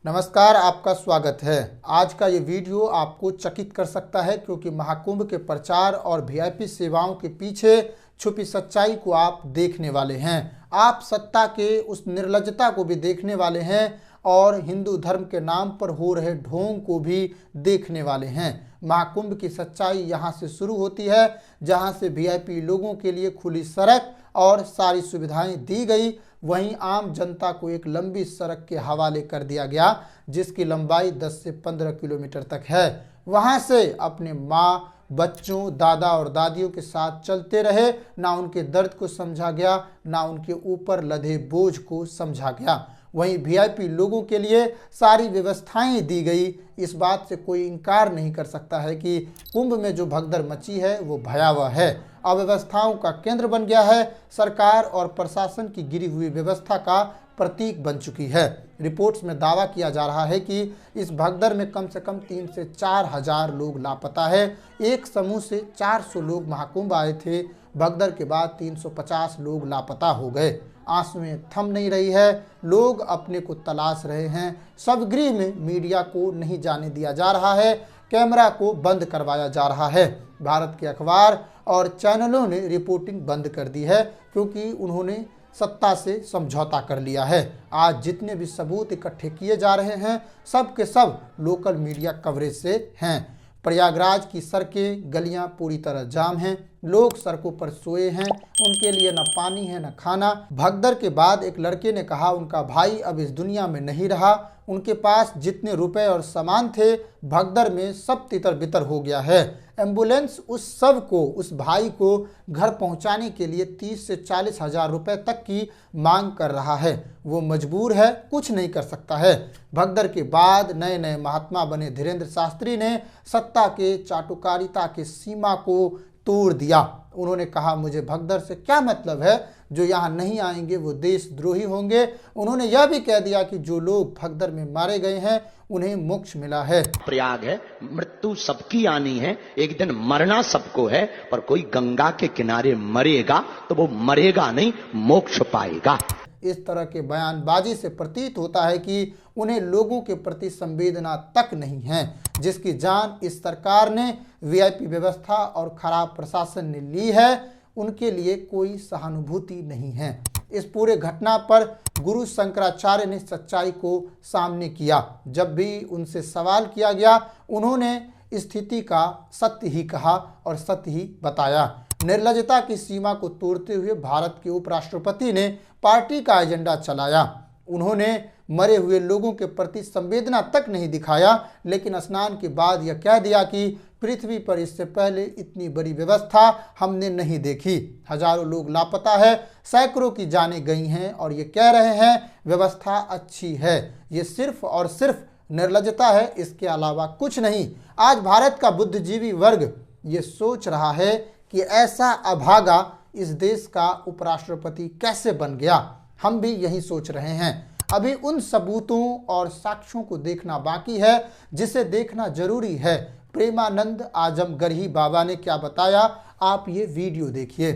नमस्कार, आपका स्वागत है। आज का ये वीडियो आपको चकित कर सकता है क्योंकि महाकुंभ के प्रचार और वीआईपी सेवाओं के पीछे छुपी सच्चाई को आप देखने वाले हैं। आप सत्ता के उस निर्लज्जता को भी देखने वाले हैं और हिंदू धर्म के नाम पर हो रहे ढोंग को भी देखने वाले हैं। महाकुंभ की सच्चाई यहाँ से शुरू होती है, जहाँ से वीआईपी लोगों के लिए खुली सड़क और सारी सुविधाएं दी गई, वहीं आम जनता को एक लंबी सड़क के हवाले कर दिया गया जिसकी लंबाई 10 से 15 किलोमीटर तक है। वहां से अपने माँ, बच्चों, दादा और दादियों के साथ चलते रहे। ना उनके दर्द को समझा गया, ना उनके ऊपर लदे बोझ को समझा गया। वहीं वीआईपी लोगों के लिए सारी व्यवस्थाएं दी गई। इस बात से कोई इनकार नहीं कर सकता है कि कुंभ में जो भगदड़ मची है वो भयावह है, अव्यवस्थाओं का केंद्र बन गया है, सरकार और प्रशासन की गिरी हुई व्यवस्था का प्रतीक बन चुकी है। रिपोर्ट्स में दावा किया जा रहा है कि इस भगदड़ में कम से कम 3 से 4 हजार लोग लापता है। एक समूह से 400 लोग महाकुंभ आए थे, भगदड़ के बाद 350 लोग लापता हो गए। आंसुएं थम नहीं रही है, लोग अपने को तलाश रहे हैं। शवगृह में मीडिया को नहीं जाने दिया जा रहा है, कैमरा को बंद करवाया जा रहा है। भारत के अखबार और चैनलों ने रिपोर्टिंग बंद कर दी है क्योंकि उन्होंने सत्ता से समझौता कर लिया है। आज जितने भी सबूत इकट्ठे किए जा रहे हैं सब के सब लोकल मीडिया कवरेज से हैं। प्रयागराज की सड़कें, गलियां पूरी तरह जाम हैं, लोग सड़कों पर सोए हैं, उनके लिए न पानी है न खाना। भगदड़ के बाद एक लड़के ने कहा उनका भाई अब इस दुनिया में नहीं रहा, उनके पास जितने रुपए और सामान थे भगदड़ में सब तितर बितर हो गया है। एम्बुलेंस उस भाई को घर पहुंचाने के लिए 30 से 40 हजार रुपए तक की मांग कर रहा है। वो मजबूर है, कुछ नहीं कर सकता है। भगदड़ के बाद नए नए महात्मा बने धीरेन्द्र शास्त्री ने सत्ता के चाटुकारिता की सीमा को तोड़ दिया। उन्होंने कहा मुझे भगदड़ से क्या मतलब है, जो यहाँ नहीं आएंगे वो देशद्रोही होंगे। उन्होंने यह भी कह दिया कि जो लोग भगदड़ में मारे गए हैं उन्हें मोक्ष मिला है। प्रयाग है, मृत्यु सबकी आनी है, एक दिन मरना सबको है, पर कोई गंगा के किनारे मरेगा तो वो मरेगा नहीं, मोक्ष पाएगा। इस तरह के बयानबाजी से प्रतीत होता है कि उन्हें लोगों के प्रति संवेदना तक नहीं है। जिसकी जान इस सरकार ने, वीआईपी व्यवस्था और खराब प्रशासन ने ली है, उनके लिए कोई सहानुभूति नहीं है। इस पूरे घटना पर गुरु शंकराचार्य ने सच्चाई को सामने किया। जब भी उनसे सवाल किया गया उन्होंने स्थिति का सत्य ही कहा और सत्य ही बताया। निर्लज्जता की सीमा को तोड़ते हुए भारत के उपराष्ट्रपति ने पार्टी का एजेंडा चलाया। उन्होंने मरे हुए लोगों के प्रति संवेदना तक नहीं दिखाया, लेकिन स्नान के बाद यह कह दिया कि पृथ्वी पर इससे पहले इतनी बड़ी व्यवस्था हमने नहीं देखी। हजारों लोग लापता है, सैकड़ों की जानें गई हैं और ये कह रहे हैं व्यवस्था अच्छी है। ये सिर्फ और सिर्फ निर्लज्जता है, इसके अलावा कुछ नहीं। आज भारत का बुद्धिजीवी वर्ग ये सोच रहा है कि ऐसा अभागा इस देश का उपराष्ट्रपति कैसे बन गया। हम भी यही सोच रहे हैं। अभी उन सबूतों और साक्ष्यों को देखना बाकी है जिसे देखना जरूरी है। प्रेमानंद आजमगढ़ी बाबा ने क्या बताया, आप ये वीडियो देखिए।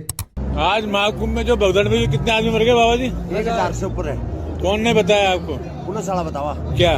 आज महाकुंभ में जो भगदड़ में कितने आदमी मर गए बाबा जी? 1000 से ऊपर है। कौन ने बताया आपको? पुलिस वाला बतावा क्या?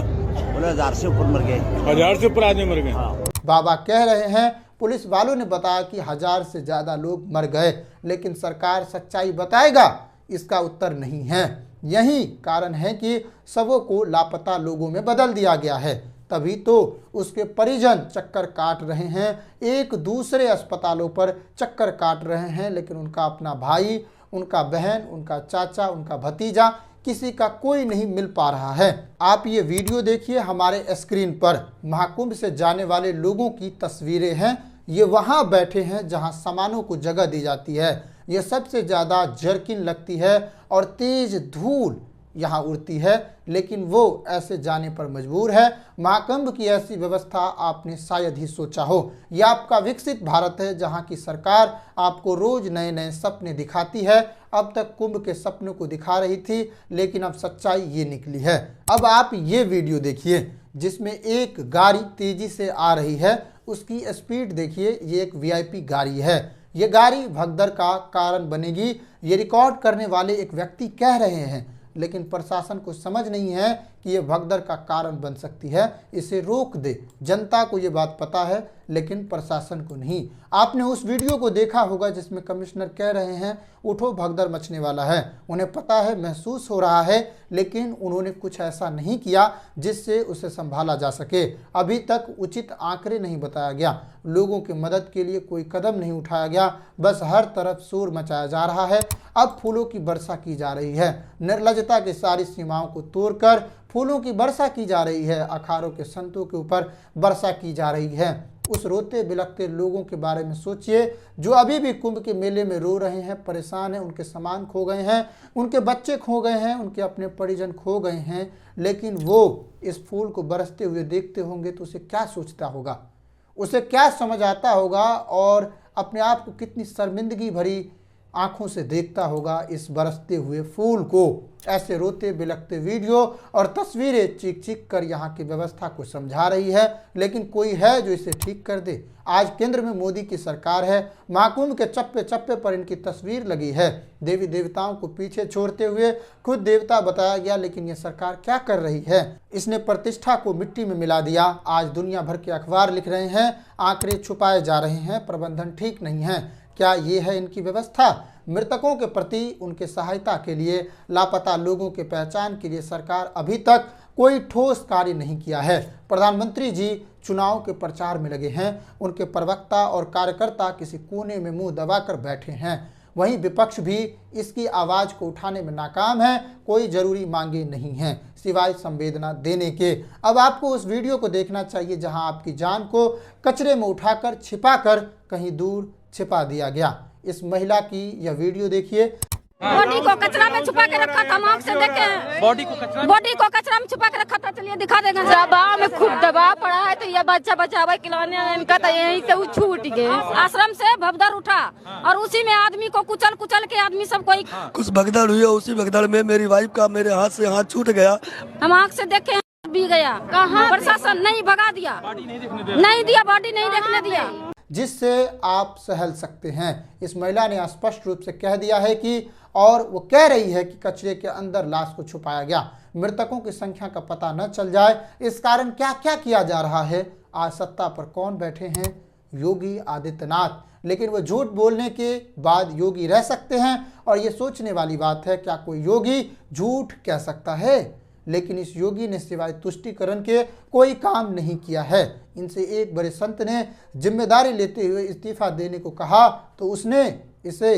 बोले 1000 से ऊपर मर गए। 1000 से ऊपर आदमी मर गए? हाँ। बाबा कह रहे हैं पुलिस वालों ने बताया कि 1000 से ज्यादा लोग मर गए, लेकिन सरकार सच्चाई बताएगा, इसका उत्तर नहीं है। यही कारण है कि सबों को लापता लोगों में बदल दिया गया है। तभी तो उसके परिजन चक्कर काट रहे हैं, एक दूसरे अस्पतालों पर चक्कर काट रहे हैं, लेकिन उनका अपना भाई, उनका बहन, उनका चाचा, उनका भतीजा, किसी का कोई नहीं मिल पा रहा है। आप ये वीडियो देखिए हमारे स्क्रीन पर। महाकुंभ से जाने वाले लोगों की तस्वीरें हैं। ये वहां बैठे हैं जहां सामानों को जगह दी जाती है। ये सबसे ज़्यादा जर्किन लगती है और तेज धूल यहाँ उड़ती है, लेकिन वो ऐसे जाने पर मजबूर है। महाकुंभ की ऐसी व्यवस्था आपने शायद ही सोचा हो। यह आपका विकसित भारत है जहाँ की सरकार आपको रोज नए नए सपने दिखाती है। अब तक कुंभ के सपनों को दिखा रही थी, लेकिन अब सच्चाई ये निकली है। अब आप ये वीडियो देखिए जिसमें एक गाड़ी तेजी से आ रही है, उसकी स्पीड देखिए। ये एक वीआईपी गाड़ी है, ये गाड़ी भगदड़ का कारण बनेगी, ये रिकॉर्ड करने वाले एक व्यक्ति कह रहे हैं। लेकिन प्रशासन को समझ नहीं है कि ये भगदड़ का कारण बन सकती है, इसे रोक दे। जनता को ये बात पता है लेकिन प्रशासन को नहीं। आपने उस वीडियो को देखा होगा जिसमें कमिश्नर कह रहे हैं उठो भगदड़ मचने वाला है। उन्हें पता है, महसूस हो रहा है, लेकिन उन्होंने कुछ ऐसा नहीं किया जिससे उसे संभाला जा सके। अभी तक उचित आंकड़े नहीं बताया गया, लोगों की मदद के लिए कोई कदम नहीं उठाया गया, बस हर तरफ शोर मचाया जा रहा है। अब फूलों की वर्षा की जा रही है, निर्लजता की सारी सीमाओं को तोड़कर फूलों की वर्षा की जा रही है, अखाड़ों के संतों के ऊपर वर्षा की जा रही है। उस रोते बिलखते लोगों के बारे में सोचिए जो अभी भी कुंभ के मेले में रो रहे हैं, परेशान हैं, उनके सामान खो गए हैं, उनके बच्चे खो गए हैं, उनके अपने परिजन खो गए हैं, लेकिन वो इस फूल को बरसते हुए देखते होंगे तो उसे क्या सोचता होगा, उसे क्या समझ आता होगा और अपने आप को कितनी शर्मिंदगी भरी आंखों से देखता होगा इस बरसते हुए फूल को। ऐसे रोते बिलखते वीडियो और तस्वीरें चीख चीख कर यहाँ की व्यवस्था को समझा रही है, लेकिन कोई है जो इसे ठीक कर दे। आज केंद्र में मोदी की सरकार है, महाकुंभ के चप्पे चप्पे पर इनकी तस्वीर लगी है, देवी देवताओं को पीछे छोड़ते हुए खुद देवता बताया गया, लेकिन ये सरकार क्या कर रही है? इसने प्रतिष्ठा को मिट्टी में मिला दिया। आज दुनिया भर के अखबार लिख रहे हैं, आंकड़े छुपाए जा रहे हैं, प्रबंधन ठीक नहीं है। क्या ये है इनकी व्यवस्था? मृतकों के प्रति उनके सहायता के लिए, लापता लोगों के पहचान के लिए सरकार अभी तक कोई ठोस कार्य नहीं किया है। प्रधानमंत्री जी चुनाव के प्रचार में लगे हैं, उनके प्रवक्ता और कार्यकर्ता किसी कोने में मुंह दबाकर बैठे हैं। वहीं विपक्ष भी इसकी आवाज़ को उठाने में नाकाम है, कोई जरूरी मांगे नहीं हैं सिवाय संवेदना देने के। अब आपको उस वीडियो को देखना चाहिए जहां आपकी जान को कचरे में उठाकर छिपाकर कहीं दूर छिपा दिया गया। इस महिला की यह वीडियो देखिए। बॉडी को कचरा में छुपा के रखा था, हम आँख से देखे। बॉडी को कचरा में छुपा के रखा था, चलिए दिखा देंगे। दबाव में खूब दबाव पड़ा है तो ये बच्चा बचावा खिलाने इनका तो यहीं से छूट गए। आश्रम से भगदड़ उठा और उसी में आदमी को कुचल कुचल के आदमी सब कोई कुछ भगदड़ हुई, उसी भगदड़ में मेरी वाइफ का मेरे हाथ से हाथ छूट गया। हम आँख से देखे भी गया, कहाँ प्रशासन नहीं भगा दिया, नहीं दिया, बॉडी नहीं देखने दिया, जिससे आप सहल सकते हैं। इस महिला ने स्पष्ट रूप से कह दिया है कि, और वो कह रही है कि कचरे के अंदर लाश को छुपाया गया। मृतकों की संख्या का पता न चल जाए इस कारण क्या क्या किया जा रहा है। आज सत्ता पर कौन बैठे हैं? योगी आदित्यनाथ। लेकिन वो झूठ बोलने के बाद योगी रह सकते हैं और ये सोचने वाली बात है क्या कोई योगी झूठ कह सकता है? लेकिन इस योगी ने सिवाय तुष्टीकरण के कोई काम नहीं किया है। इनसे एक बड़े संत ने जिम्मेदारी लेते हुए इस्तीफा देने को कहा तो उसने इसे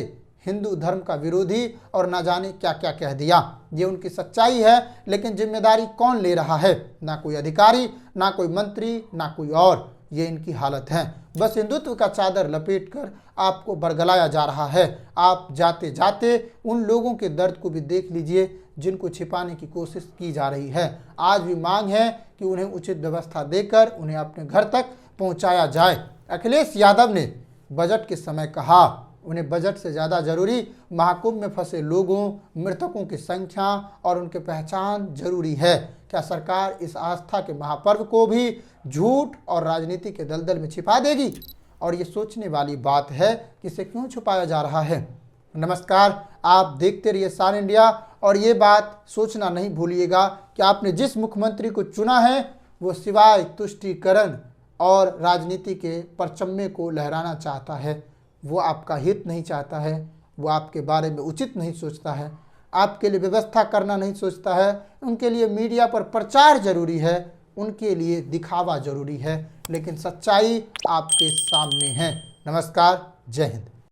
हिंदू धर्म का विरोधी और ना जाने क्या क्या कह दिया। ये उनकी सच्चाई है, लेकिन जिम्मेदारी कौन ले रहा है? ना कोई अधिकारी, ना कोई मंत्री, ना कोई और। ये इनकी हालत है। बस हिंदुत्व का चादर लपेटकर आपको बरगलाया जा रहा है। आप जाते जाते उन लोगों के दर्द को भी देख लीजिए जिनको छिपाने की कोशिश की जा रही है। आज भी मांग है कि उन्हें उचित व्यवस्था देकर उन्हें अपने घर तक पहुंचाया जाए। अखिलेश यादव ने बजट के समय कहा उन्हें बजट से ज़्यादा जरूरी महाकुंभ में फंसे लोगों, मृतकों की संख्या और उनके पहचान जरूरी है। क्या सरकार इस आस्था के महापर्व को भी झूठ और राजनीति के दलदल में छिपा देगी? और ये सोचने वाली बात है कि इसे क्यों छुपाया जा रहा है। नमस्कार, आप देखते रहिए सान इंडिया और ये बात सोचना नहीं भूलिएगा कि आपने जिस मुख्यमंत्री को चुना है वो सिवाय तुष्टीकरण और राजनीति के परचम्मे को लहराना चाहता है। वो आपका हित नहीं चाहता है, वो आपके बारे में उचित नहीं सोचता है, आपके लिए व्यवस्था करना नहीं सोचता है। उनके लिए मीडिया पर प्रचार जरूरी है, उनके लिए दिखावा जरूरी है, लेकिन सच्चाई आपके सामने है। नमस्कार, जय हिंद।